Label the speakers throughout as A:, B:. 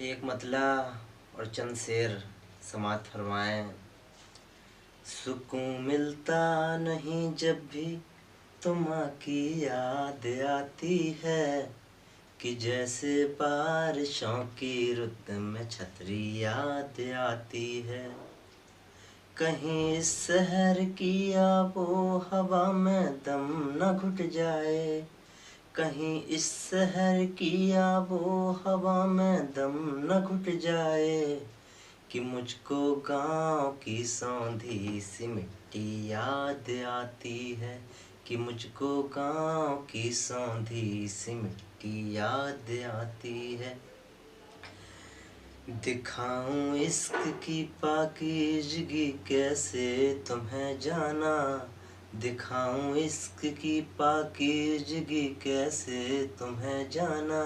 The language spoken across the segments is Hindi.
A: एक मतला और चंद शेर समात फरमाएं। सुकून मिलता नहीं जब भी तुम की याद आती है, कि जैसे बारिशों की रुत में छतरी याद आती है। कहीं इस शहर की आबो हवा में दम न घुट जाए, कहीं इस शहर की आबो हवा में दम न घुट जाए, कि मुझको गांव की सौंधी सी मिट्टी याद आती है, कि मुझको गांव की सौंधी सी मिट्टी याद आती है। दिखाऊं इश्क की पाकीज़गी कैसे तुम्हें जाना, दिखाऊं इश्क की पाकीज़गी कैसे तुम्हें जाना।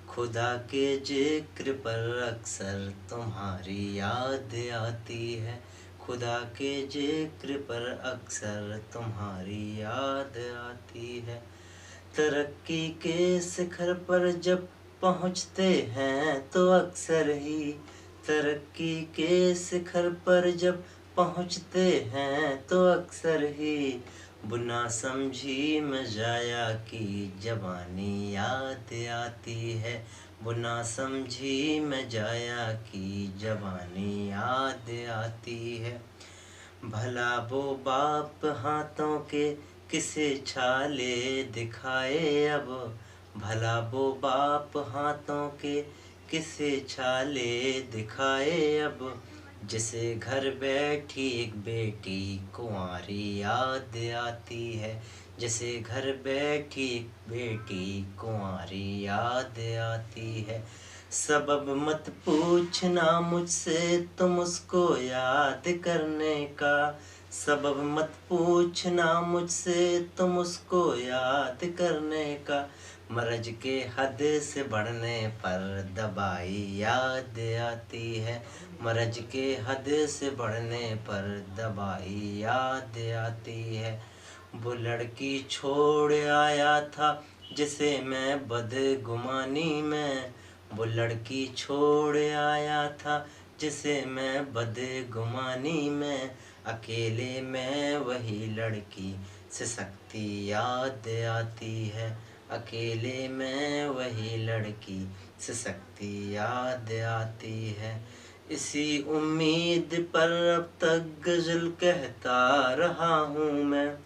A: खुदा के जिक्र पर अक्सर तुम्हारी याद आती है, खुदा के जिक्र पर अक्सर तुम्हारी याद आती है। तरक्की के शिखर पर जब पहुँचते हैं तो अक्सर ही, तरक्की के शिखर पर जब पहुँचते हैं तो अक्सर ही, बुना समझी मजाया की जवानी याद आती है, बुना समझी मजाया की जवानी याद आती है। भला वो बाप हाथों के किसे छाले दिखाए अब, भला वो बाप हाथों के किसे छाले दिखाए अब, जिसे घर बैठी एक बेटी कुंवारी याद आती है, जिसे घर बैठी एक बेटी कुंवारी याद आती है। सबब मत पूछना मुझसे तुम उसको याद करने का, सबब मत पूछना मुझसे तुम उसको याद करने का। मर्ज के हद से बढ़ने पर दवाई याद आती है, मर्ज के हद से बढ़ने पर दवाई याद आती है। वो लड़की छोड़ आया था जिसे मैं बदगुमानी में, वो लड़की छोड़ आया था जिसे मैं बदगुमानी में। अकेले में वही लड़की से शक्ति याद आती है, अकेले में वही लड़की से शक्ति याद आती है। इसी उम्मीद पर अब तक गज़ल कहता रहा हूँ मैं,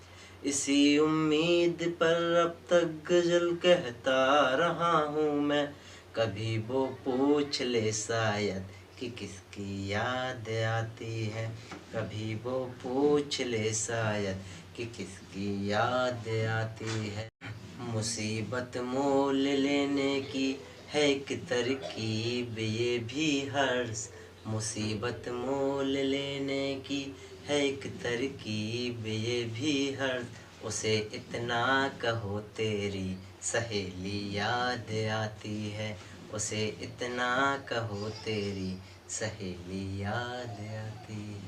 A: इसी उम्मीद पर अब तक गज़ल कहता रहा हूँ मैं। कभी वो पूछ ले शायद कि किसकी याद आती है, कभी वो पूछ ले शायद कि किसकी याद आती है। मुसीबत मोल लेने की है एक तरकीब ये भी हर्ष, मुसीबत मोल लेने की है एक तरकीब ये भी हर्ष। उसे इतना कहो तेरी सहेली याद आती है, उसे इतना कहो तेरी सहेली याद आती है।